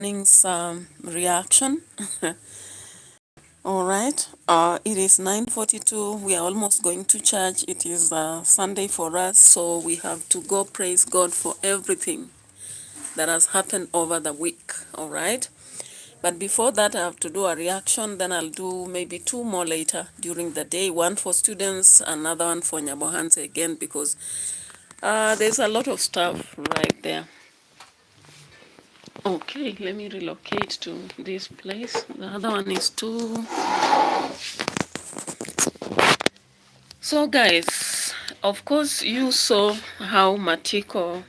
Morning's reaction. All right. It is 9:42. We are almost going to church. It is Sunday for us, so we have to go praise God for everything that has happened over the week. All right. But before that, I have to do a reaction. Then I'll do maybe two more later during the day. One for students, another one for Nyabohanse again, because there's a lot of stuff right there. Okay, let me relocate to this place. The other one is too. So guys, of course you saw how Matiko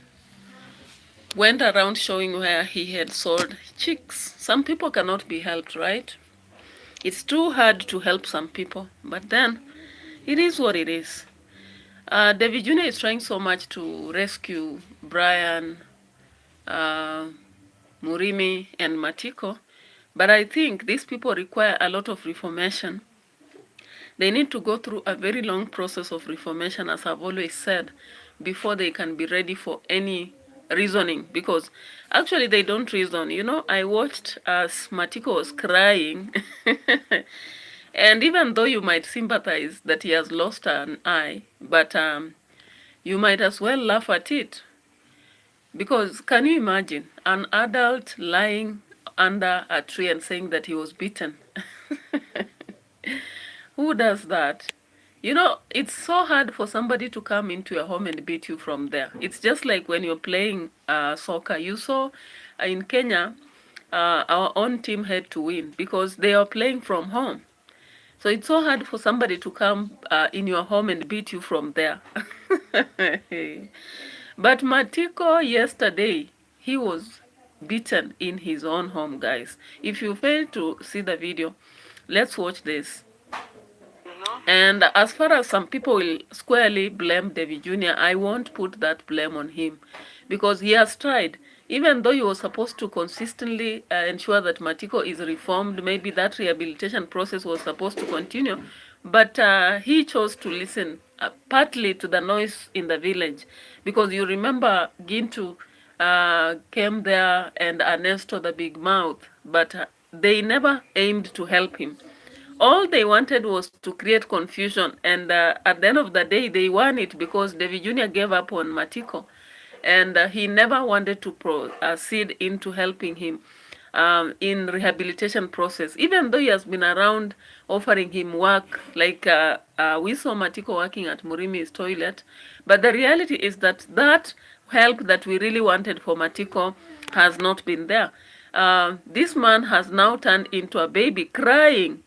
went around showing where he had sold chicks. Some people cannot be helped, right? It's too hard to help some people, but then it is what it is. David Jr. is trying so much to rescue Brian, uh, Murimi, and Matiko, but I think these people require a lot of reformation. They need to go through a very long process of reformation, as I've always said, before they can be ready for any reasoning, because actually they don't reason. You know, I watched as Matiko was crying, and even though you might sympathize that he has lost an eye, but you might as well laugh at it, because can you imagine an adult lying under a tree and saying that he was beaten? Who does that? You know, it's so hard for somebody to come into your home and beat you from there. It's just like when you're playing soccer. You saw in Kenya, our own team had to win because they are playing from home. So it's so hard for somebody to come in your home and beat you from there. But Matiko yesterday, he was beaten in his own home, guys. If you fail to see the video, let's watch this. And as far as some people will squarely blame David Jr., I won't put that blame on him because he has tried. Even though he was supposed to consistently ensure that Matiko is reformed, maybe that rehabilitation process was supposed to continue, but he chose to listen partly to the noise in the village, because you remember Gintu came there and Ernesto the big mouth, but they never aimed to help him. All they wanted was to create confusion, and at the end of the day, they won it because David Jr. gave up on Matiko, and he never wanted to proceed into helping him in rehabilitation process, even though he has been around offering him work, like we saw Matiko working at Murimi's toilet. But the reality is that that help that we really wanted for Matiko has not been there. This man has now turned into a baby crying.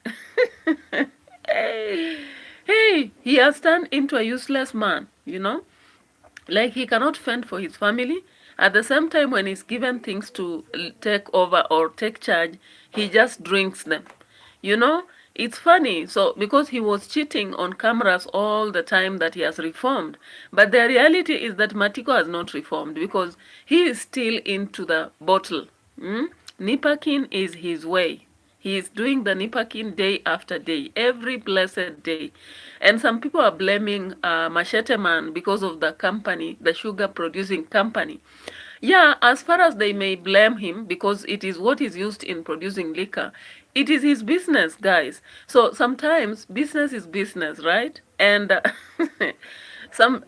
Hey, he has turned into a useless man, you know? Like he cannot fend for his family. At the same time, when he's given things to take over or take charge, he just drinks them. You know, it's funny. So because he was cheating on cameras all the time that he has reformed, but the reality is that Matiko has not reformed because he is still into the bottle. Nipakin is his way. He is doing the Nipakin day after day, every blessed day. And some people are blaming Machete Man because of the company, the sugar producing company. Yeah, as far as they may blame him because it is what is used in producing liquor, it is his business, guys. So sometimes business is business, right? And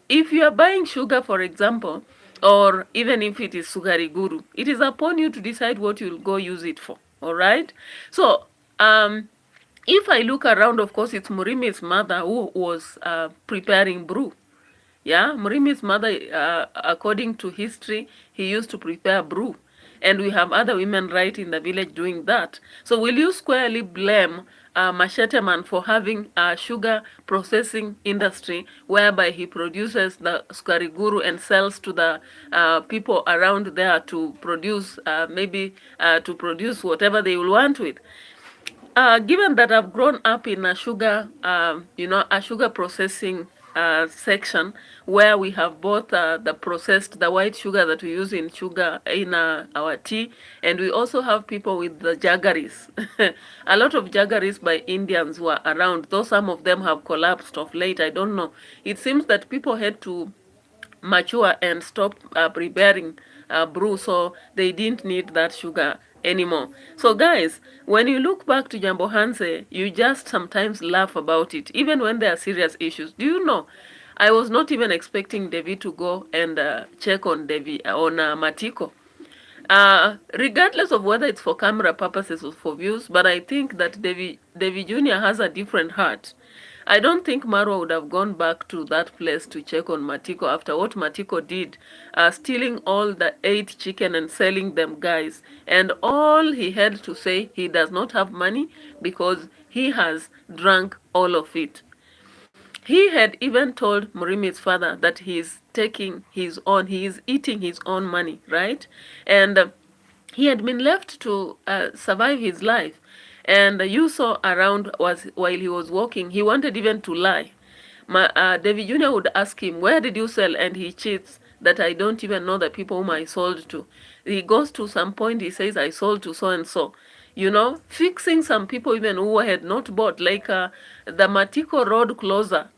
if you are buying sugar, for example, or even if it is sugari guru, it is upon you to decide what you'll go use it for. All right. So if I look around, of course, it's Murimi's mother who was preparing brew. Yeah, Murimi's mother, according to history, he used to prepare brew. And we have other women right in the village doing that. So will you squarely blame Machete Man for having a sugar processing industry whereby he produces the sukari guru and sells to the people around there to produce, maybe to produce whatever they will want with? Given that I've grown up in a sugar, a sugar processing section where we have both the white sugar that we use in sugar in our tea, and we also have people with the jaggeries. A lot of jaggeries by Indians were around, though some of them have collapsed of late. I don't know. It seems that people had to mature and stop preparing brew, so they didn't need that sugar anymore. So guys, when you look back to Jambo Hanse, you just sometimes laugh about it, even when there are serious issues. Do you know, I was not even expecting Davy to go and check on Matiko. Regardless of whether it's for camera purposes or for views, but I think that Davy Jr. has a different heart. I don't think Marwa would have gone back to that place to check on Matiko after what Matiko did, stealing all the 8 chicken and selling them, guys. And all he had to say, he does not have money because he has drunk all of it. He had even told Murimi's father that he is eating his own money, right? And he had been left to survive his life. And you saw around while he was walking, he wanted even to lie. David Jr. would ask him, where did you sell? And he cheats that I don't even know the people whom I sold to. He goes to some point, he says, I sold to so and so. You know, fixing some people even who had not bought, like the Matiko road closer.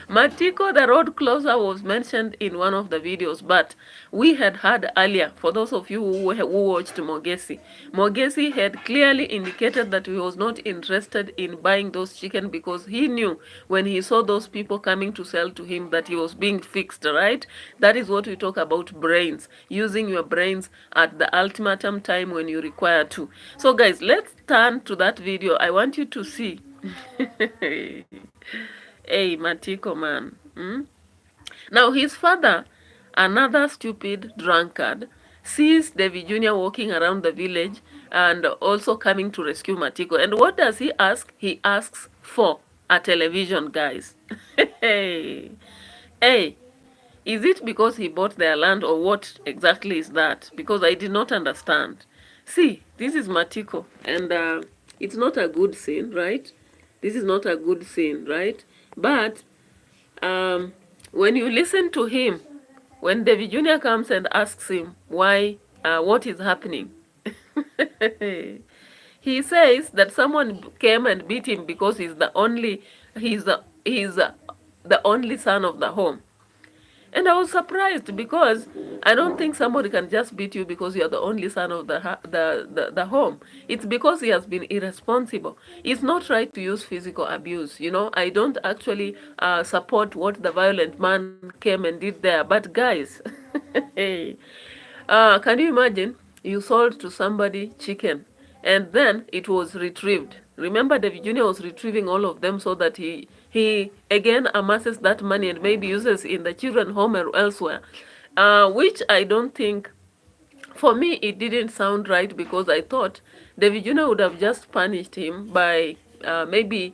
Matiko, the road closer, was mentioned in one of the videos, but we had heard earlier, for those of you who watched Mogesi, Mogesi had clearly indicated that he was not interested in buying those chicken because he knew when he saw those people coming to sell to him that he was being fixed, right? That is what we talk about brains, using your brains at the ultimatum time when you require to. So guys, let's turn to that video. I want you to see. Hey, Matiko, man. Now, his father, another stupid drunkard, sees Davy Jr. walking around the village and also coming to rescue Matiko. And what does he ask? He asks for a television, guys. Hey, hey, is it because he bought their land or what exactly is that? Because I did not understand. See, this is Matiko, and it's not a good scene, right? This is not a good scene, right? But when you listen to him, when David Jr. comes and asks him why, what is happening, he says that someone came and beat him because he's the only son of the home. And I was surprised because I don't think somebody can just beat you because you're the only son of the home. It's because he has been irresponsible. It's not right to use physical abuse. You know, I don't actually support what the violent man came and did there. But guys, hey, can you imagine? You sold to somebody chicken and then it was retrieved. Remember, David Jr. was retrieving all of them so that he again amasses that money and maybe uses in the children home or elsewhere, which I don't think, for me, it didn't sound right because I thought David Jr. would have just punished him by maybe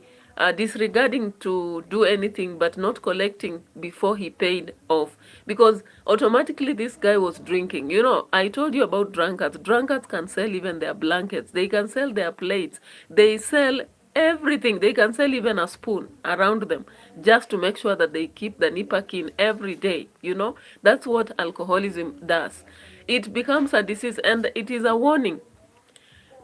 disregarding to do anything but not collecting before he paid off, because automatically this guy was drinking. You know, I told you about drunkards. Drunkards can sell even their blankets, they can sell their plates, they sell everything. They can sell even a spoon around them just to make sure that they keep the nipper keen every day. You know, that's what alcoholism does. It becomes a disease and it is a warning.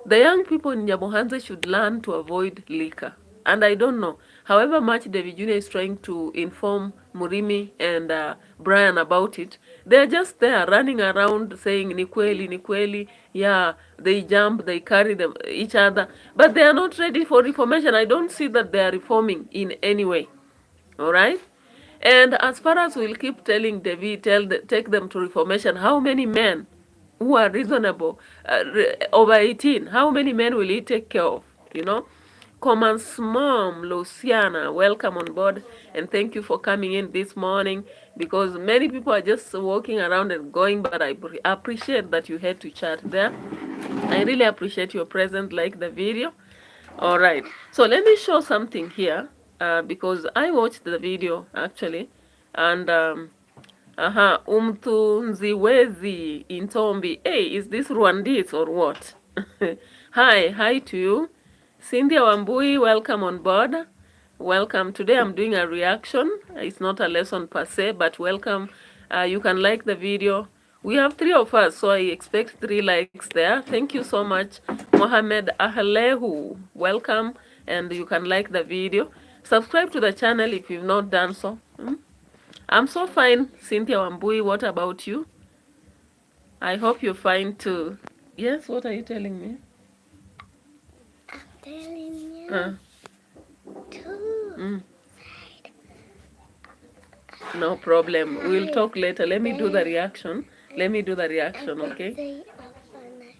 The young people in Nyabohanze should learn to avoid liquor. And I don't know, however much David Jr. is trying to inform Murimi and Brian about it, they're just there running around saying, ni kweli, yeah, they jump, they carry them, each other, but they are not ready for reformation. I don't see that they are reforming in any way, all right? And as far as we'll keep telling David, take them to reformation, how many men who are reasonable, over 18, how many men will he take care of, you know? Commons mom, Luciana, welcome on board, and thank you for coming in this morning, because many people are just walking around and going, but I appreciate that you had to chat there. I really appreciate your presence, like the video. All right, so let me show something here, because I watched the video actually, and Umthunziwezi Intombi. Hey, is this Rwandese or what? Hi to you. Cynthia Wambui, welcome on board. Welcome. Today I'm doing a reaction. It's not a lesson per se, but welcome. You can like the video. We have 3 of us, so I expect 3 likes there. Thank you so much. Mohamed Ahlehu, welcome. And you can like the video. Subscribe to the channel if you've not done so. I'm so fine, Cynthia Wambui. What about you? I hope you're fine too. Yes, what are you telling me? I'm telling you Mm, to no problem. We'll talk later. Let me do the reaction. Let me do the reaction, okay? say overnight.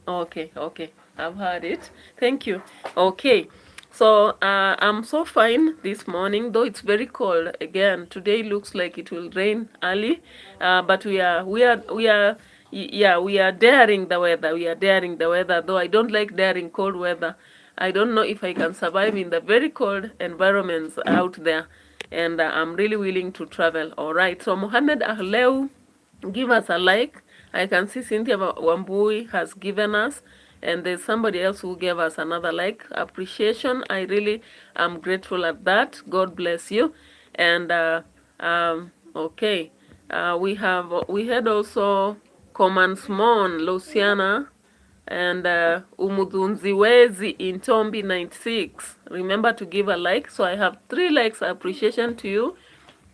Okay, okay. I've heard it. Thank you. Okay. So I'm so fine this morning, though it's very cold. Again, today looks like it will rain early, but yeah, we are daring the weather. We are daring the weather. Though I don't like daring cold weather. I don't know if I can survive in the very cold environments out there, and I'm really willing to travel. All right. So Mohammed Ahleu, give us a like. I can see Cynthia Wambui has given us, and there's somebody else who gave us another like. Appreciation. I really am grateful at that. God bless you. And okay, we had also Comansmon, Luciana, and Umudunziwezi in Tombi 96. Remember to give a like. So I have 3 likes. Appreciation to you.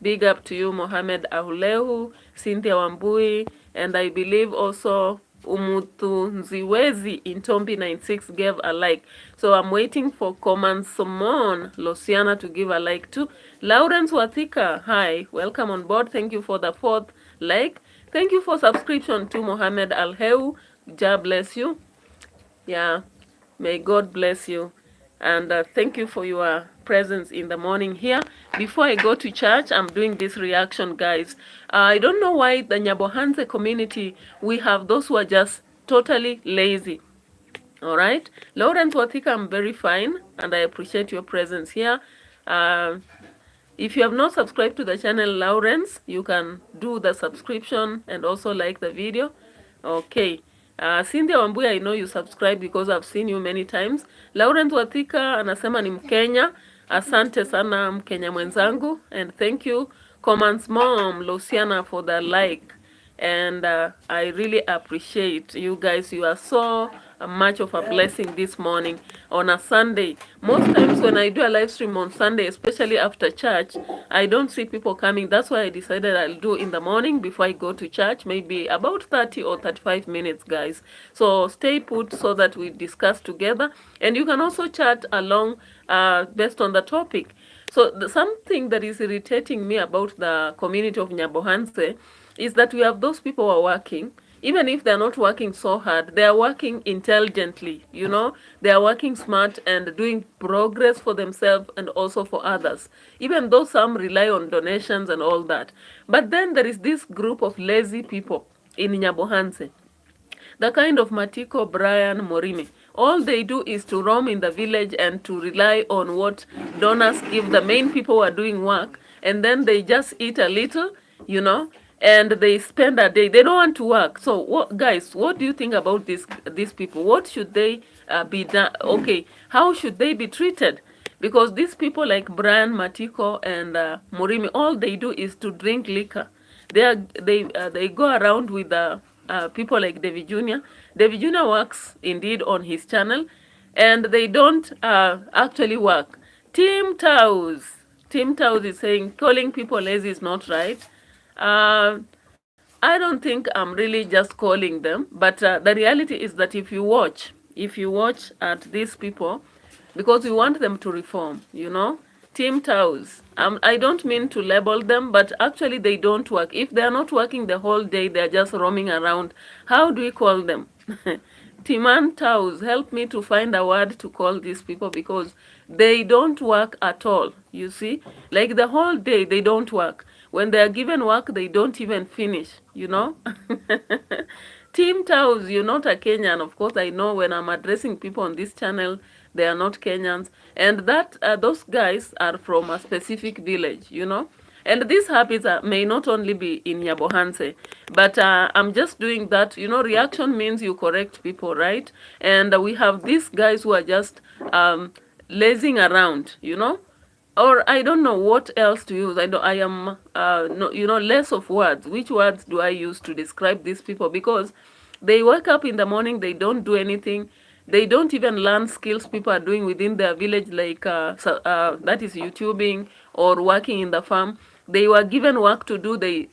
Big up to you, Mohamed Ahulehu, Cynthia Wambui, and I believe also Umutu Nziwezi in Tombi 96 gave a like. So I'm waiting for Command Simon Luciana to give a like too. Lawrence Wathika, hi, welcome on board. Thank you for the 4th like. Thank you for subscription to Mohamed Alheu. God bless you. Yeah, may God bless you. And thank you for your presence in the morning here. Before I go to church, I'm doing this reaction, guys. I don't know why the Nyabohanse community, we have those who are just totally lazy. All right? Lawrence Wathika, I'm very fine, and I appreciate your presence here. Uh, if you have not subscribed to the channel, Lawrence, you can do the subscription and also like the video. Okay. Cynthia Wambui, I know you subscribe because I've seen you many times. Lawrence Wathika anasema ni Mkenya. Asante sana Mkenya mwenzangu. And thank you, Command's mom, Luciana, for the like. And I really appreciate you guys. You are so much of a blessing this morning on a Sunday. Most times when I do a live stream on Sunday, especially after church, I don't see people coming. That's why I decided I'll do in the morning before I go to church, maybe about 30 or 35 minutes, guys. So stay put so that we discuss together. And you can also chat along based on the topic. So something that is irritating me about the community of Nyabohanse is that we have those people who are working, even if they're not working so hard, they are working intelligently, you know, they are working smart and doing progress for themselves and also for others, even though some rely on donations and all that. But then there is this group of lazy people in Nyabohanse, the kind of Matiko, Brian, Morime. All they do is to roam in the village and to rely on what donors give the main people who are doing work, and then they just eat a little, you know, and they spend a day. They don't want to work. So, what, guys, what do you think about these people? What should they be done? Okay, how should they be treated? Because these people like Brian, Matiko, and Morimi, all they do is to drink liquor. They go around with people like Davy Jr. Davy Jr. works indeed on his channel, and they don't actually work. Tim Taus is saying calling people lazy is not right. Uh, I don't think I'm really just calling them, but the reality is that if you watch at these people, because we want them to reform, you know, Team Taus. I don't mean to label them, but actually they don't work. If they are not working the whole day, they are just roaming around. How do we call them? Timan Taus, help me to find a word to call these people because they don't work at all. You see, like the whole day they don't work. When they are given work, they don't even finish, you know? Team Taus, you're not a Kenyan. Of course, I know when I'm addressing people on this channel, they are not Kenyans. And that those guys are from a specific village, you know? And these habits may not only be in Nyabohanse, but I'm just doing that. You know, reaction means you correct people, right? And we have these guys who are just lazing around, you know? Or I don't know what else to use. I am, no, you know, less of words. Which words do I use to describe these people? Because they wake up in the morning, they don't do anything. They don't even learn skills people are doing within their village, like that is YouTubing or working in the farm. They were given work to do. They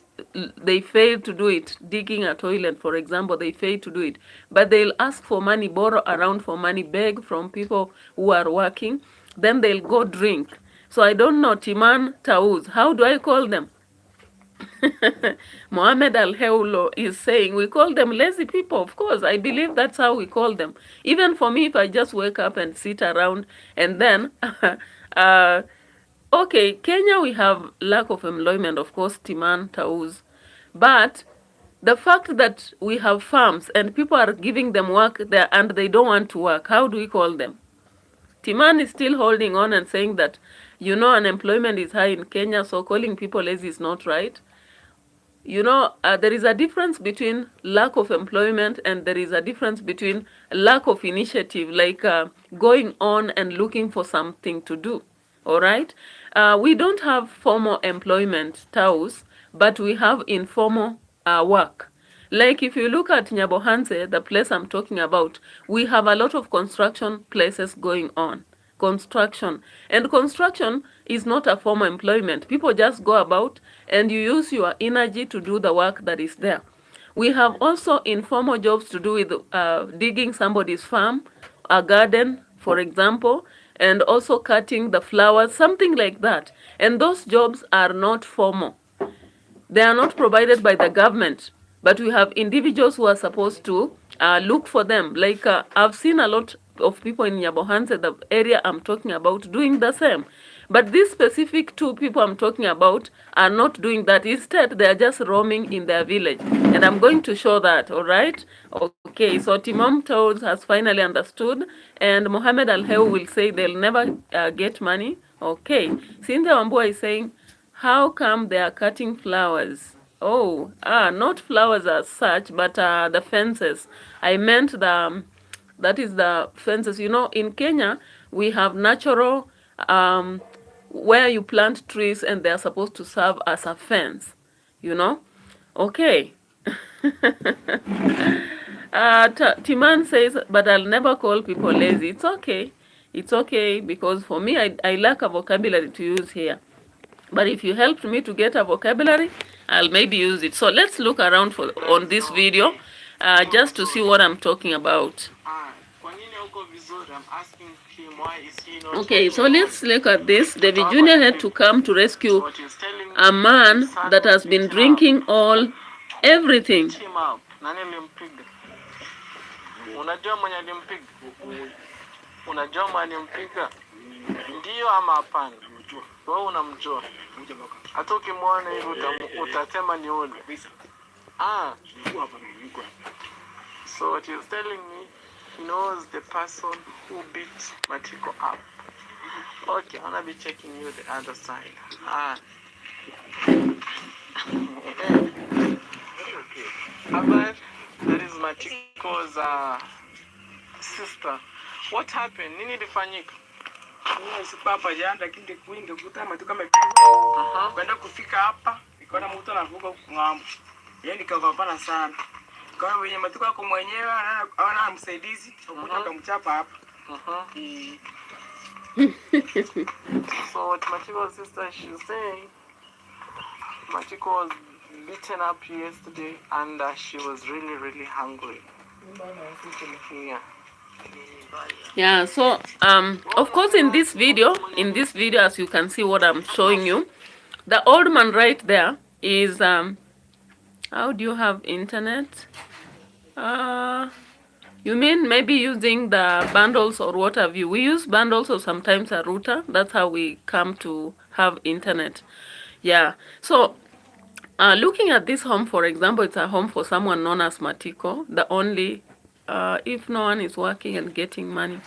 they fail to do it, digging a toilet, for example, they fail to do it. But they'll ask for money, borrow around for money, beg from people who are working. Then they'll go drink. So I don't know, Timan Tauz, how do I call them? Mohammed Al Heulo is saying we call them lazy people. Of course, I believe that's how we call them. Even for me, if I just wake up and sit around and then, okay, Kenya, we have lack of employment, of course, Timan, Tauz. But the fact that we have farms and people are giving them work there and they don't want to work, how do we call them? Timan is still holding on and saying that, unemployment is high in Kenya, so calling people lazy is not right. There is a difference between lack of employment and there is a difference between lack of initiative, like going on and looking for something to do. All right? We don't have formal employment, Taus, but we have informal work. Like if you look at Nyabohanse, the place I'm talking about, we have a lot of construction places going on. Construction. And construction is not a formal employment. People just go about and you use your energy to do the work that is there. We have also informal jobs to do with digging somebody's farm, a garden, for example, and also cutting the flowers, something like that. And those jobs are not formal. They are not provided by the government, but we have individuals who are supposed to look for them. Like I've seen a lot of people in Nyabohanse, the area I'm talking about, doing the same. But these specific two people I'm talking about are not doing that. Instead, they are just roaming in their village. And I'm going to show that, all right? Okay, so Timam Toads has finally understood, and Mohammed Al-Heu will say they'll never get money. Okay, Cynthia Wambua is saying, how come they are cutting flowers? Oh, not flowers as such, but the fences. I meant that is the fences. In Kenya, we have natural, where you plant trees and they are supposed to serve as a fence, Okay. Timan says, but I'll never call people lazy. It's okay. It's okay because for me, I lack a vocabulary to use here. But if you helped me to get a vocabulary, I'll maybe use it. So let's look around on this video just to see what I'm talking about. Okay, so let's look at this. David Jr. had to come to rescue a man that has been drinking everything. Ndio ama hapana? Wewe unamjua. Hata ukimwona hivi utasema ni yule. So what he's telling me, he knows the person who beat Matiko up. Okay, I'm gonna be checking you the other side. But that is Matiko's sister. What happened? Nini ilifanyika? Hapa jana lakini kuingia kukuta Matiko amepigwa. Kwenda kufika hapa, nikaona mtu anavuka ng'ambo. Yeye nikakapana sana. Kwa hiyo Matiko yako mwenyewe ana msaidizi, kutoka mchapa hapa. So what Matiko's sister, she's saying, Matiko was beaten up yesterday and she was really, really hungry. Yeah. Yeah, so of course in this video, as you can see what I'm showing you, the old man right there is how do you have internet? You mean maybe using the bundles or what have you? We use bundles or sometimes a router. That's how we come to have internet. Yeah, so looking at this home, for example, it's a home for someone known as Matiko, the only if no one is working and getting money.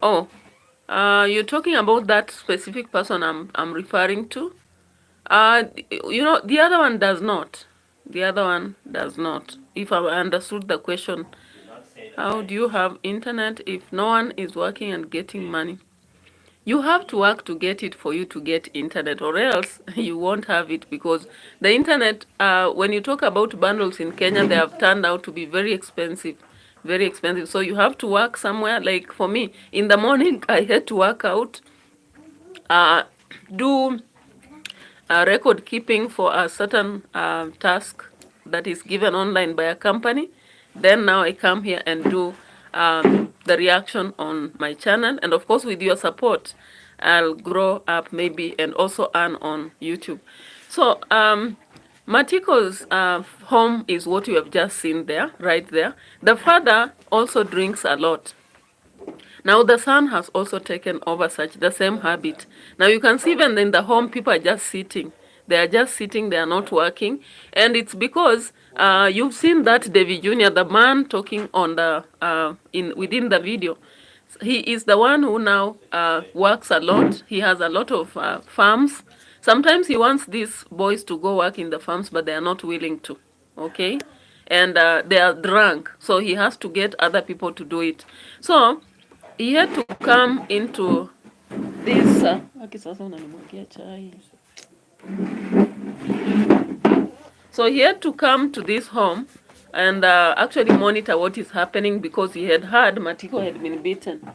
Oh, you're talking about that specific person I'm referring to. The other one does not. The other one does not. If I understood the question, how do you have internet if no one is working and getting money? You have to work to get it for you to get internet, or else you won't have it, because the internet, when you talk about bundles in Kenya, they have turned out to be very expensive. Very expensive. So you have to work somewhere. Like for me, in the morning, I had to work out, do record keeping for a certain task that is given online by a company. Then now I come here and do the reaction on my channel. And of course, with your support, I'll grow up maybe and also earn on YouTube. So Matiko's home is what you have just seen there, right there. The father also drinks a lot. Now the son has also taken over such the same habit. Now you can see even in the home, people are just sitting. They are just sitting, they are not working. And it's because you've seen that Davy Jr., the man talking on the within the video. He is the one who now works a lot. He has a lot of farms. Sometimes he wants these boys to go work in the farms, but they are not willing to. Okay? And they are drunk. So he has to get other people to do it. So he had to come into this so he had to come to this home and actually monitor what is happening, because he had heard Matiko had been beaten.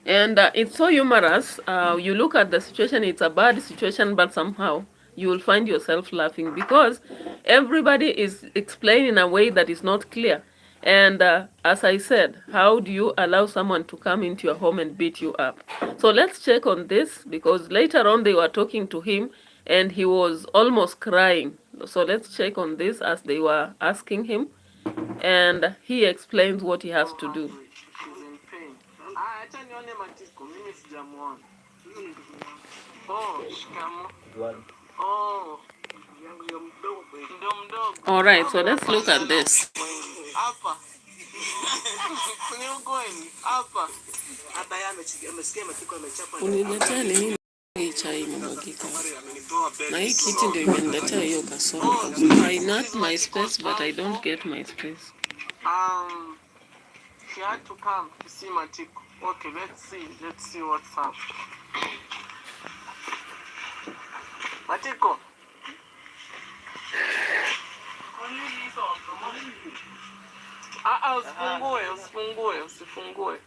And it's so humorous. You look at the situation, it's a bad situation, but somehow you will find yourself laughing because everybody is explaining in a way that is not clear. And as I said, how do you allow someone to come into your home and beat you up? So let's check on this, because later on they were talking to him and he was almost crying. So let's check on this as they were asking him, and he explains what he has to do. She's in pain. Acha nione Matiko, mimi sijamuona. Oh, shikamo. Oh. Ndio mdogo. All right, so let's look at this. Hapa. Ni ukweli. Hapa. Hata yeye amesikia Matiko amechapa. Uniletea nini hii chai imemwagika? Na hii kiti ndio imeniletea hiyo kasoro. I need my space, but I don't get my space. She had to come to see Matiko. Okay, let's see what's up. Matiko. Usifungue.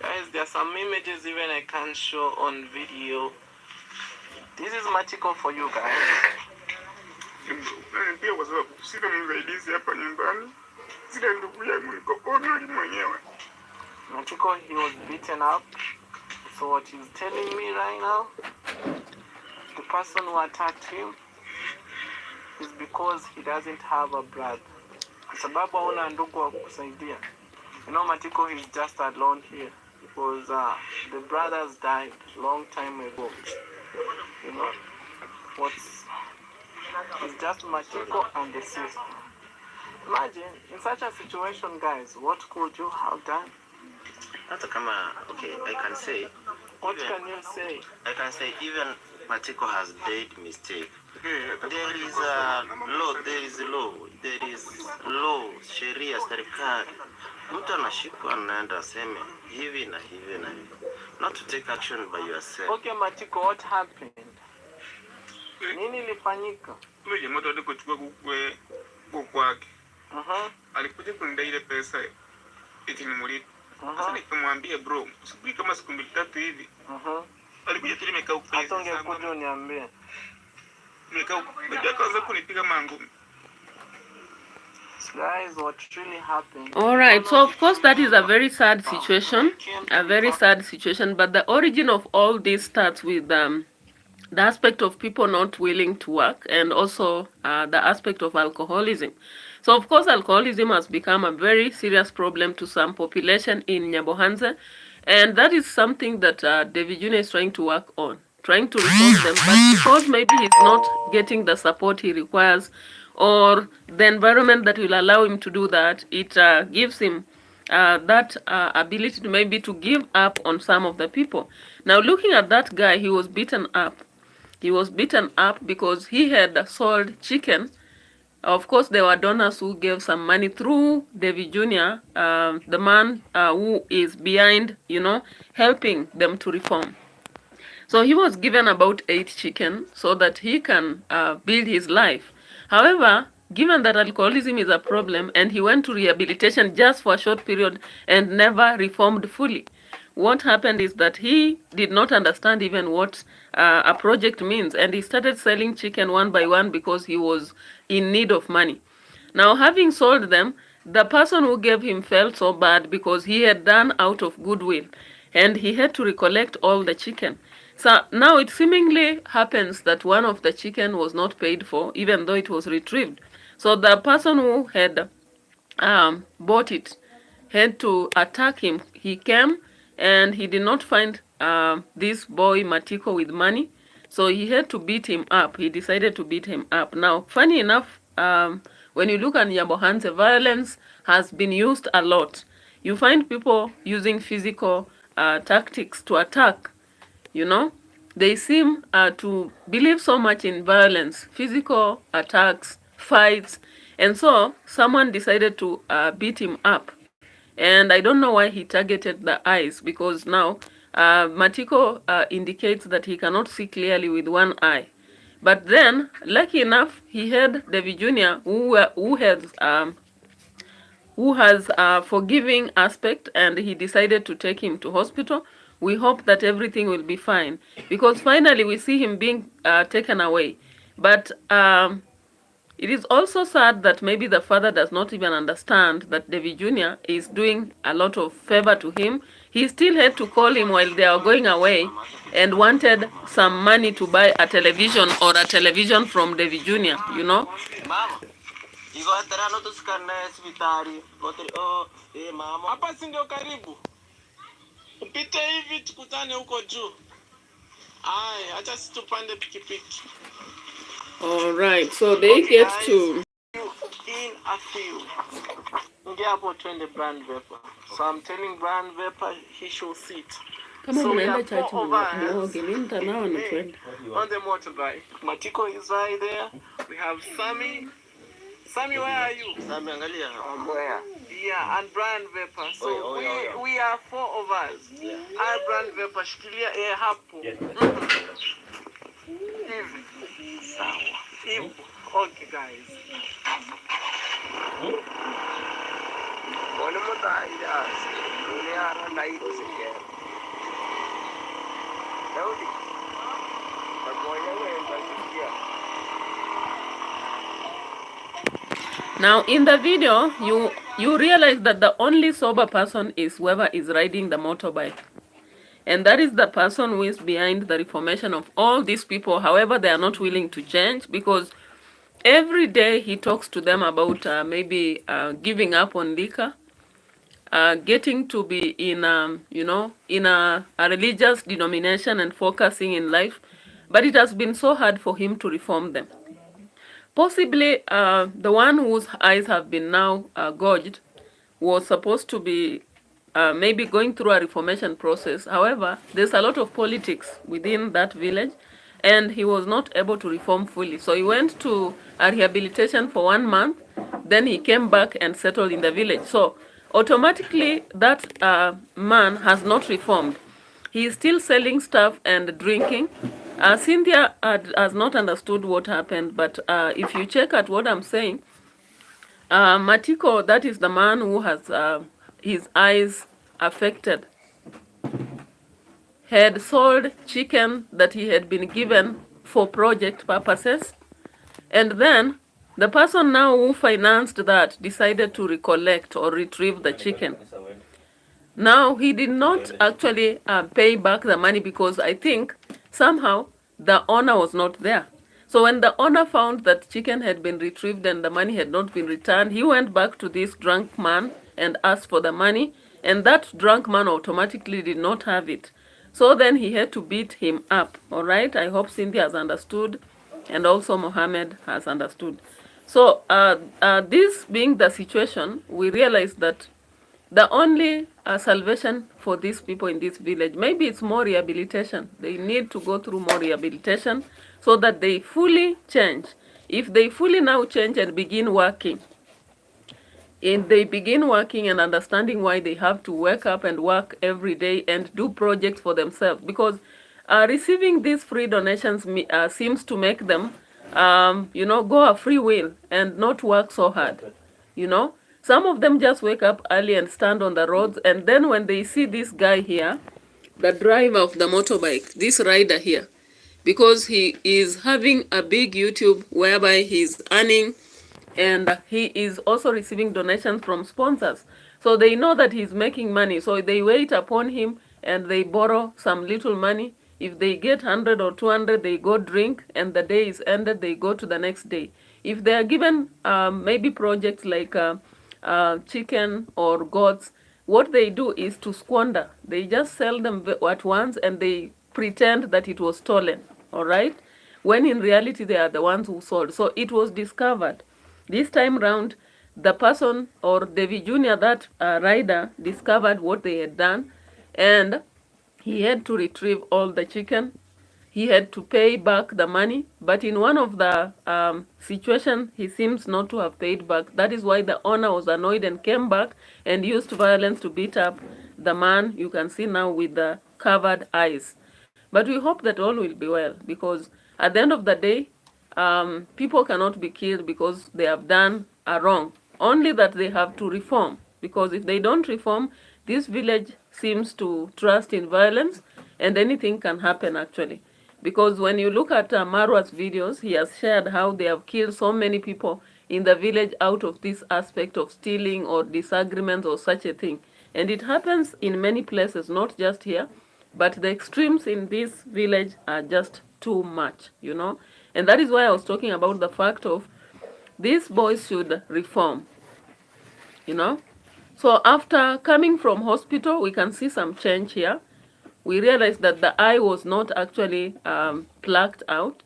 Guys, there are some images even I can't show on video. This is Matiko for you guys. Pia kwa sababu sina msaidizi hapa nyumbani. Sina ndugu yangu niko mwenyewe. Matiko, he was beaten up. So what he's telling me right now, the person who attacked him is because he doesn't have a brother. Sababu hauna ndugu wa kusaidia. You know, Matiko is just alone here because the brothers died long time ago. You know, it's just Matiko and the sister. Imagine, in such a situation, guys, what could you have done? Okay, I can say. What can you say? I can say even Matiko has made mistake. There is a law, there is law, sheria, serikali. Mtu anashikwa anaenda aseme hivi na hivi na hivi. Not to take action by yourself. Okay, Matiko, what happened? Nini ilifanyika? Yule jamaa tu alikuchukua kwake. Alikuja kunidai ile pesa eti nimlipe. Sasa nikamwambia bro, usubiri kama siku 2-3 hivi. Alikuja tu nimekaa huko. Hata ungekuja uniambie. Nimekaa huko. Ndio kunipiga mangumi. Guys, what really happened? All right, so of course that is a very sad situation, but the origin of all this starts with the aspect of people not willing to work, and also the aspect of alcoholism. So of course alcoholism has become a very serious problem to some population in Nyabohanze, and that is something that Davy Jr. is trying to work on, trying to resolve them, but because maybe he's not getting the support he requires, or the environment that will allow him to do that, it gives him that ability to maybe to give up on some of the people. Now looking at that guy, he was beaten up. He was beaten up because he had sold chicken. Of course, there were donors who gave some money through Davy Jr., the man who is behind, helping them to reform. So he was given about 8 chicken so that he can build his life. However, given that alcoholism is a problem and he went to rehabilitation just for a short period and never reformed fully, what happened is that he did not understand even what a project means, and he started selling chicken one by one because he was in need of money. Now, having sold them, the person who gave him felt so bad because he had done out of goodwill, and he had to recollect all the chicken. So now it seemingly happens that one of the chicken was not paid for, even though it was retrieved. So the person who had bought it had to attack him. He came and he did not find this boy Matiko with money, so he had to beat him up. He decided to beat him up. Now, funny enough, when you look at Nyabohanse, violence has been used a lot. You find people using physical tactics to attack, you know. They seem to believe so much in violence, physical attacks, fights, and so someone decided to beat him up. And I don't know why he targeted the eyes, because now Matiko indicates that he cannot see clearly with one eye. But then, lucky enough, he had Davy Jr., who has a forgiving aspect, and he decided to take him to hospital. We hope that everything will be fine, because finally we see him being taken away. But it is also sad that maybe the father does not even understand that Davy Jr. is doing a lot of favor to him. He still had to call him while they are going away and wanted some money to buy a television or a television from Davy Jr., you know. Mama, iko hatarano tusikane hospitali. Mama. Hapa si ndio karibu. Upite hivi tukutane huko juu. Aya, acha sisi tupande pikipiki. All right, so they get to In a few. Ngia hapo twende Brand Vapor. So I'm telling Brand Vapor he should sit. kama So we mnaenda have church four of us. mwoge, mimi mtanao na twende. On the motorbike. Matiko is right there. We have Sammy. Sammy, where are you? Sami angalia. Where? Yeah, and Brand Vapor. So we are four of us. Yeah. I Brand Vapor shikilia hapo. Hivi. Sawa. Hivi. Okay guys. Wale mtaida. Dunia na hiyo sije. Daudi. Takonya wewe ndio. Now, in the video, you realize that the only sober person is whoever is riding the motorbike. And that is the person who is behind the reformation of all these people. However, they are not willing to change, because every day he talks to them about maybe giving up on liquor, getting to be in, in a religious denomination and focusing in life. But it has been so hard for him to reform them. Possibly, the one whose eyes have been now gouged was supposed to be maybe going through a reformation process. However, there's a lot of politics within that village, and he was not able to reform fully. So he went to a rehabilitation for 1 month, then he came back and settled in the village. So automatically, that man has not reformed. He is still selling stuff and drinking. Cynthia has not understood what happened, but if you check at what I'm saying, Matiko, that is the man who has his eyes affected, had sold chicken that he had been given for project purposes, and then the person now who financed that decided to recollect or retrieve the chicken. Now, he did not actually pay back the money, because I think somehow the owner was not there. So when the owner found that chicken had been retrieved and the money had not been returned, he went back to this drunk man and asked for the money, and that drunk man automatically did not have it. So then he had to beat him up. All right, I hope Cindy has understood, and also Mohammed has understood. So this being the situation, we realized that the only salvation for these people in this village, maybe it's more rehabilitation. They need to go through more rehabilitation so that they fully change. If they fully now change and begin working, and they begin working and understanding why they have to wake up and work every day and do projects for themselves, because receiving these free donations seems to make them, go a free will and not work so hard, Some of them just wake up early and stand on the roads, and then when they see this guy here, the driver of the motorbike, this rider here, because he is having a big YouTube whereby he's earning, and he is also receiving donations from sponsors. So they know that he's making money. So they wait upon him and they borrow some little money. If they get 100 or 200, they go drink, and the day is ended, they go to the next day. If they are given maybe projects like chicken or goats, what they do is to squander. They just sell them at once and they pretend that it was stolen, all right? When in reality, they are the ones who sold. So it was discovered. This time round, the person or Davy Jr., that rider, discovered what they had done, and he had to retrieve all the chicken. He had to pay back the money, but in one of the situations, he seems not to have paid back. That is why the owner was annoyed and came back and used violence to beat up the man you can see now with the covered eyes. But we hope that all will be well, because at the end of the day, people cannot be killed because they have done a wrong. Only that they have to reform, because if they don't reform, this village seems to trust in violence, and anything can happen actually. Because when you look at Marwa's videos, he has shared how they have killed so many people in the village out of this aspect of stealing or disagreements or such a thing. And it happens in many places, not just here, but the extremes in this village are just too much, you know. And that is why I was talking about the fact of these boys should reform, you know. So after coming from hospital, we can see some change here. We realized that the eye was not actually plucked out.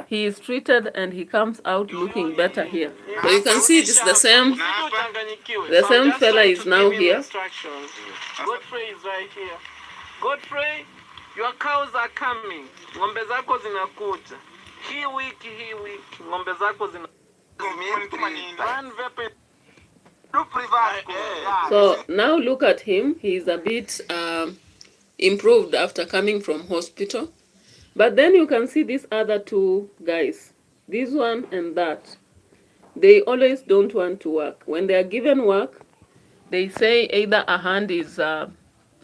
He is treated and he comes out looking better here. So you can see it's the same fella is now here. Godfrey is right here. Godfrey, your cows are coming. Ng'ombe zako zinakuja. Hii wiki, ng'ombe zako zinakuja. So now look at him. He's a bit improved after coming from hospital. But then you can see these other two guys, this one and that. They always don't want to work. When they are given work, they say either a hand is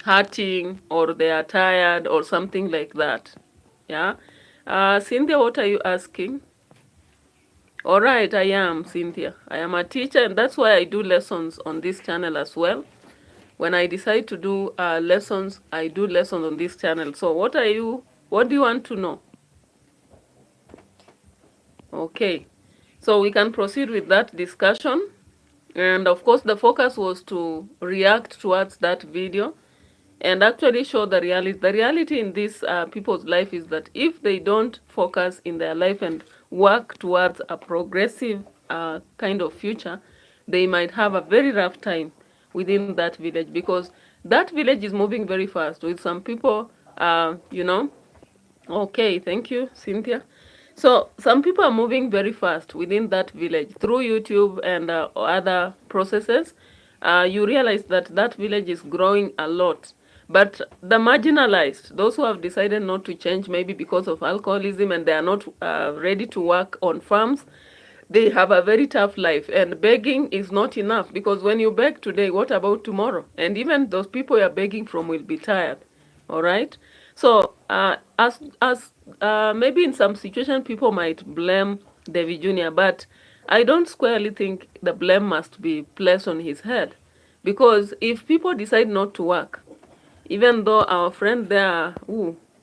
hurting or they are tired or something like that. Yeah. Cynthia, what are you asking? All right, I am Cynthia. I am a teacher, and that's why I do lessons on this channel as well. When I decide to do lessons, I do lessons on this channel. So what do you want to know? Okay, so we can proceed with that discussion. And of course, the focus was to react towards that video and actually show the reality. The reality in this people's life is that if they don't focus in their life and work towards a progressive kind of future, they might have a very rough time within that village, because that village is moving very fast with some people, you know. Okay, thank you, Cynthia. So some people are moving very fast within that village through YouTube and other processes. You realize that that village is growing a lot. But the marginalized, those who have decided not to change, maybe because of alcoholism, and they are not ready to work on farms, they have a very tough life. And begging is not enough, because when you beg today, what about tomorrow? And even those people you're begging from will be tired. All right? So maybe in some situation people might blame Davy Jr., but I don't squarely think the blame must be placed on his head. Because if people decide not to work, even though our friend there,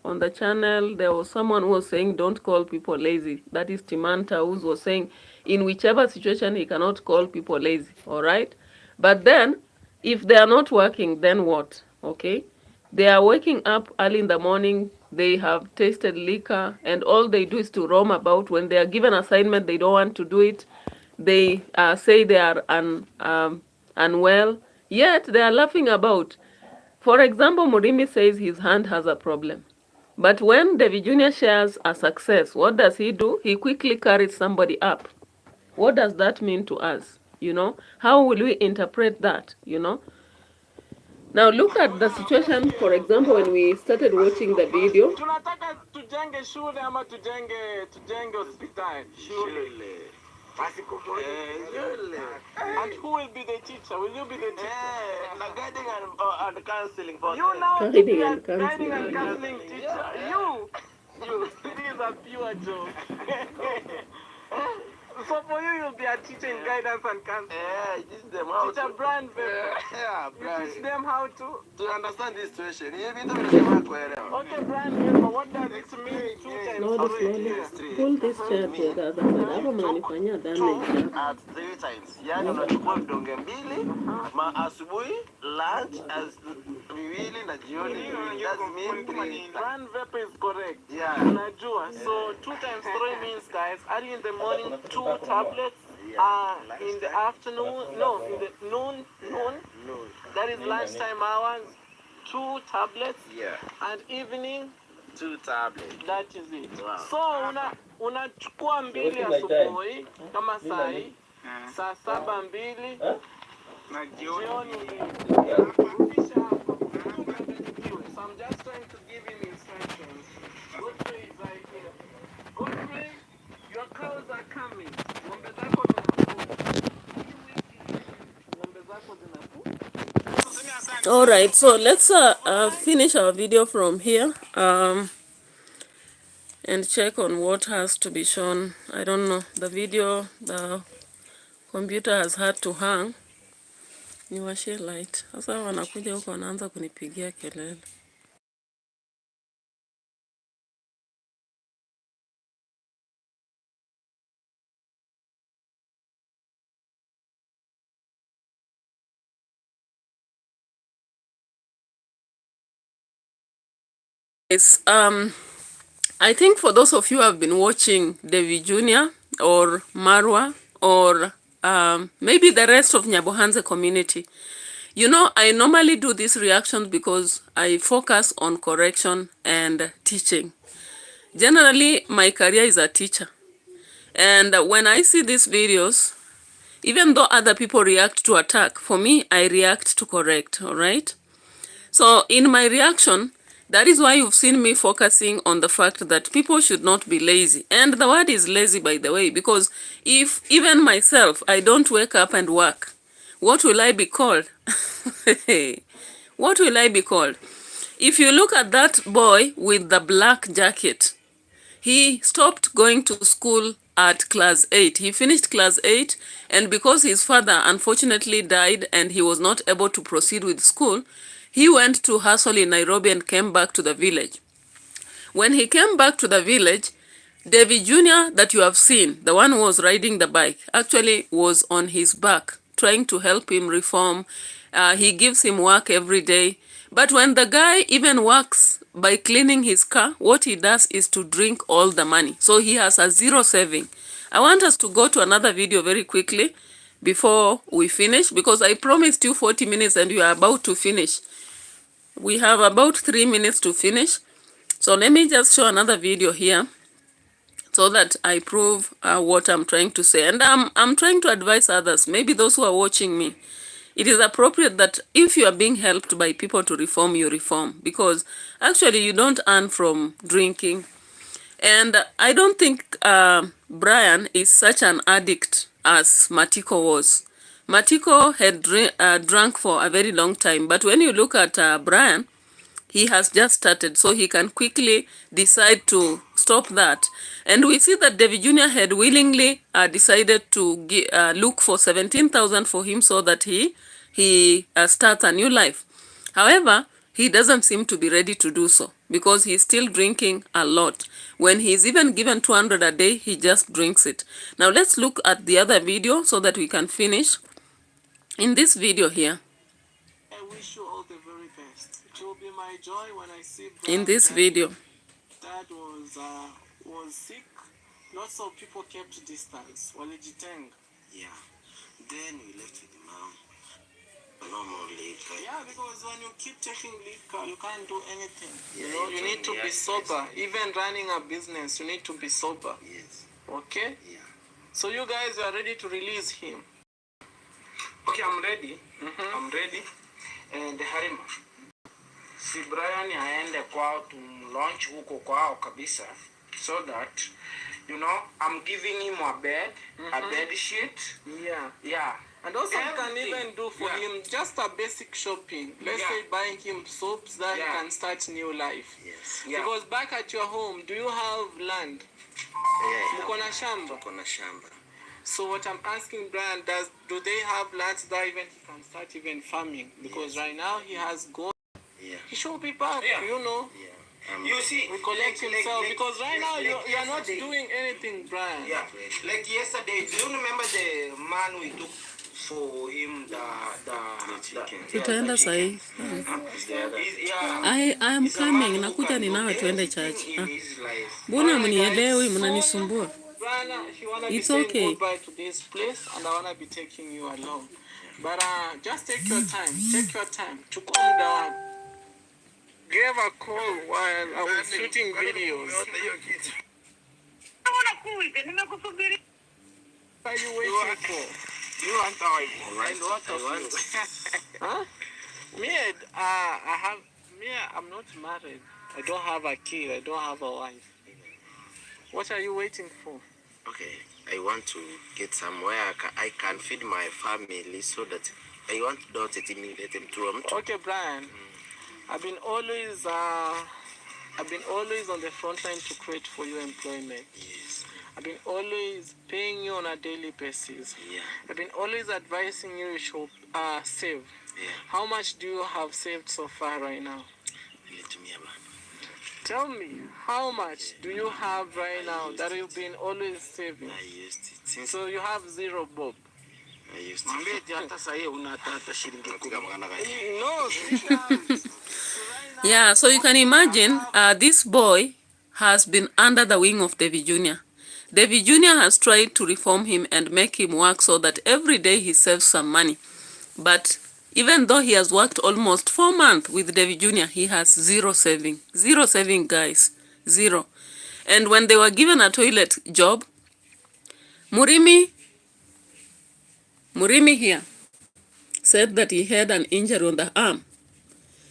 on the channel, there was someone who was saying, don't call people lazy. That is Timanta, who was saying, in whichever situation, he cannot call people lazy, all right? But then, if they are not working, then what, okay? They are waking up early in the morning, they have tasted liquor, and all they do is to roam about. When they are given assignment, they don't want to do it. They say they are unwell, yet they are laughing about. For example, Murimi says his hand has a problem. But when Davy Jr. shares a success, what does he do? He quickly carries somebody up. What does that mean to us? You know, how will we interpret that, you know? Now look at the situation, for example, when we started watching the video. Tunataka tujenge shule ama tujenge hospitali. Shule. Shule. And who will be the teacher? Will you be the teacher? Guiding and counseling for You them. now Guiding to be a and counseling. guiding and counseling teacher. You. It is a pure joke. So for you, you'll be a teacher in guidance and counseling. Yeah, teach them how Teacher to... brand baby. Yeah, You teach them how to. understand this situation. Okay, brand paper. What does it mean? 2 times Slowly. 3. Pull this chair together. Hapo mnanifanyia damage. At 3 times. Yani unachukua vidonge 2 asubuhi, lunch as 2 na jioni. That means 3. Brand paper is correct. Yeah. Unajua. So 2 times 3 means, guys, early in the morning 2 tablets. In the afternoon, no, in the noon, that is lunchtime hours, 2 tablets. Yeah. And evening, 2 tablets. that is it. Wow. So unachukua 2 asubuhi kama sai, saa 7 2 na jioni 2. So I'm just trying to give him instructions. Godfrey is right here. Godfrey, your cows are coming. Ng'ombe zako zinakuja. All right, so let's finish our video from here and check on what has to be shown. I don't know, the video, the computer has had to hang. Niwashe light. Sasa wanakuja huko wanaanza kunipigia kelele. Yes, I think for those of you who have been watching Davy Jr. or Marwa or maybe the rest of Nyabohanze community, you know, I normally do these reactions because I focus on correction and teaching. Generally, my career is a teacher. And when I see these videos, even though other people react to attack, for me, I react to correct, all right? So in my reaction, that is why you've seen me focusing on the fact that people should not be lazy. And the word is lazy, by the way, because if even myself, I don't wake up and work, what will I be called? What will I be called? If you look at that boy with the black jacket, he stopped going to school at class 8. He finished class 8, and because his father unfortunately died and he was not able to proceed with school, he went to hustle in Nairobi and came back to the village. When he came back to the village, Davy Jr. that you have seen, the one who was riding the bike, actually was on his back, trying to help him reform. He gives him work every day. But when the guy even works by cleaning his car, what he does is to drink all the money. So he has a zero saving. I want us to go to another video very quickly before we finish, because I promised you 40 minutes and we are about to finish. We have about 3 minutes to finish. So let me just show another video here so that I prove what I'm trying to say. And I'm trying to advise others, maybe those who are watching me. It is appropriate that if you are being helped by people to reform, you reform. Because actually you don't earn from drinking. And I don't think Brian is such an addict as Matiko was. Matiko had drunk for a very long time. But when you look at Brian, he has just started, so he can quickly decide to stop that. And we see that Davy Jr. had willingly decided to look for 17,000 for him so that he starts a new life. However, he doesn't seem to be ready to do so because he's still drinking a lot. When he's even given 200 a day, he just drinks it. Now let's look at the other video so that we can finish. In this video here, I wish you all the very best. It will be my joy when I see in this video, Dad was sick. Lots of people kept distance. Walijitenga. Yeah. Then we left with the mom. No more liquor. Yeah, because when you keep taking liquor, you can't do anything. Yeah, you know, you need to be sober. Even running a business, you need to be sober. Yes. Okay? Yeah. So you guys are ready to release him. Okay, I'm ready. I'm ready. And Harima, si Brian aende kwao to launch huko kwao kabisa, so that, you know, I'm giving him a bed, a bed sheet. Yeah. And also you can even do for him just a basic shopping. Let's say buying him soaps that he can start new life. Yes. Because back at your home, do you have land? Mko na shamba? Tuko na shamba. So what I'm asking Brian, do they have lands that even he can start even farming? Because right now he has gold. He should be back, you know. You see, recollect himself, because right now you are not doing anything, Brian. Yeah, like yesterday, do you remember the man we took for him the chicken? Tutaenda sahi. I am coming. Nakuja ninawe tuende church. Mbona mnielewi, mnanisumbua? It's okay. Goodbye to this place, and I wanna be taking you along. But just take your time. Take your time to calm down. Gave a call while I was shooting videos. What are you waiting for? You want our wife? Huh? I'm not married. I don't have a kid. I don't have a wife. What are you waiting for? Okay, I want to get somewhere I can feed my family, so that I want to let them to. Okay, Brian. I've been always on the front line to create for you employment. Yes. I've been always paying you on a daily basis. Yeah. I've been always advising you should save. Yeah. How much do you have saved so far right now? Tell me, how much do you have right now that you've been always saving? I used it. So you have zero bob. I used it. No. Yeah, so you can imagine this boy has been under the wing of Davy Jr. Davy Jr. has tried to reform him and make him work so that every day he saves some money. But even though he has worked almost 4 months with Davy Jr., he has zero saving. Zero saving, guys. Zero. And when they were given a toilet job, Murimi here said that he had an injury on the arm.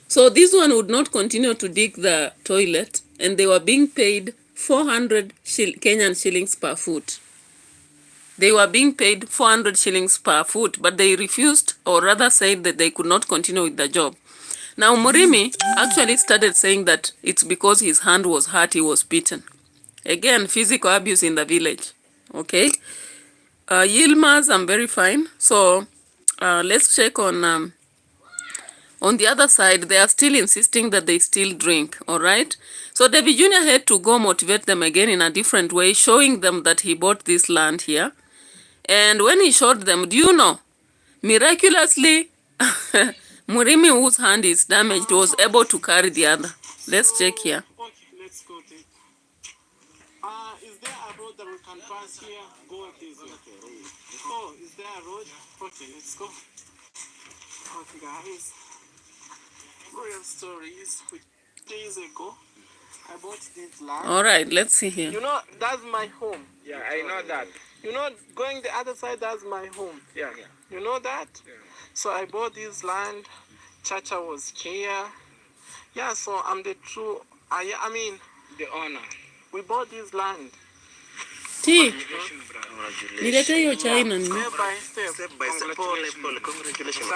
So this one would not continue to dig the toilet, and they were being paid 400 Kenyan shillings per foot. They were being paid 400 shillings per foot, but they refused, or rather said that they could not continue with the job. Now Murimi actually started saying that it's because his hand was hurt, he was beaten. Again, physical abuse in the village. Okay. Yilmaz, I'm very fine. So let's check on the other side. They are still insisting that they still drink, all right? So Davy Jr. had to go motivate them again in a different way, showing them that he bought this land here. And when he showed them, do you know, miraculously, Murimi, whose hand is damaged, was able to carry the other. Let's check here. Okay, let's go there. Is there a road that we can pass here? Go this way. Oh, is there a road? Okay, let's go. Okay, guys. Real stories. 2 days ago, I bought this land. All right, let's see here. You know, that's my home. Yeah, I know that. You know, going the other side, that's my home. Yeah. You know that? Yeah. So I bought this land. Chacha was here. Yeah, so I'm the true, The owner. we bought this land. T, nilete hiyo chai na nini? Step by step. Step by step. Congratulations.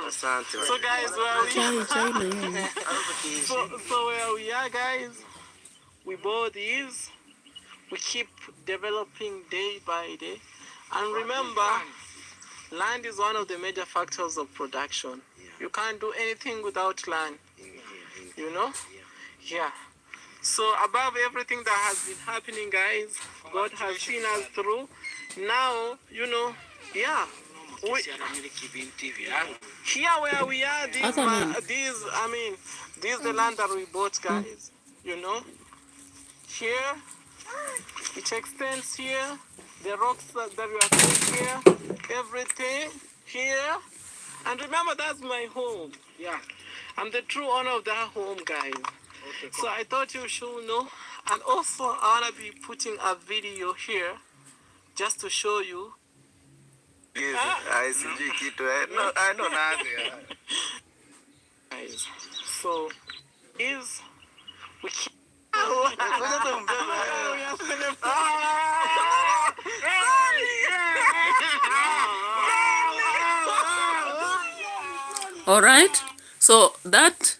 Asante. So guys, where we Chai na hiyo. so where we are, guys, we bought these. We keep developing day by day. And remember, land is one of the major factors of production. You can't do anything without land. You know? Yeah. So above everything that has been happening, guys, God has seen us through. Now, you know, yeah. Here where we are, this is the land that we bought, guys. You know? Here, it extends here. The rocks that we are seeing here, everything here. And remember, that's my home. Yeah. I'm the true owner of that home, guys. Okay, so I thought you should know. And also, I want to be putting a video here just to show you. I know nothing. Guys, so is we keep All right. So that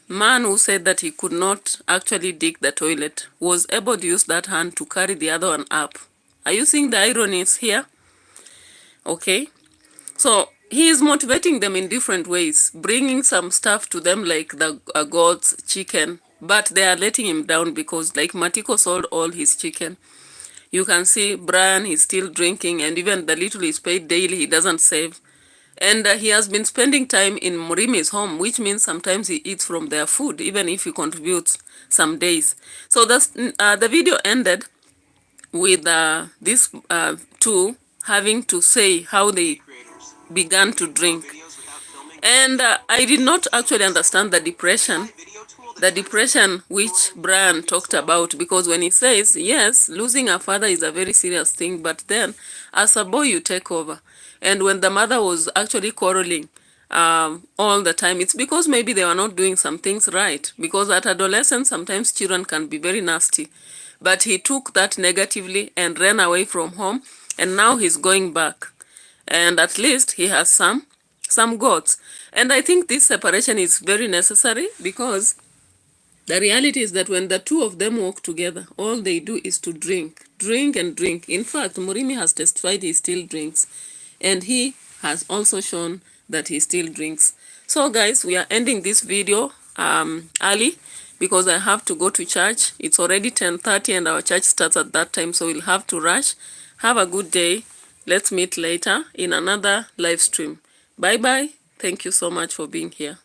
man who said that he could not actually dig the toilet was able to use that hand to carry the other one up. Are you seeing the ironies here? Okay. So he is motivating them in different ways, bringing some stuff to them like the goats, chicken, but they are letting him down because like Matiko sold all his chicken. You can see Brian is still drinking, and even the little he's paid daily, he doesn't save. And he has been spending time in Murimi's home, which means sometimes he eats from their food, even if he contributes some days. So the video ended with these two having to say how they began to drink. And I did not actually understand the depression which Brian talked about, because when he says, yes, losing a father is a very serious thing, but then as a boy you take over. And when the mother was actually quarreling all the time, it's because maybe they were not doing some things right, because at adolescence sometimes children can be very nasty. But he took that negatively and ran away from home, and now he's going back. And at least he has some goats. And I think this separation is very necessary, because the reality is that when the two of them work together, all they do is to drink and drink. In fact, Murimi has testified he still drinks, and he has also shown that he still drinks. So guys, we are ending this video early because I have to go to church. It's already 10:30 and our church starts at that time, so we'll have to rush. Have a good day. Let's meet later in another live stream. Bye bye. Thank you so much for being here.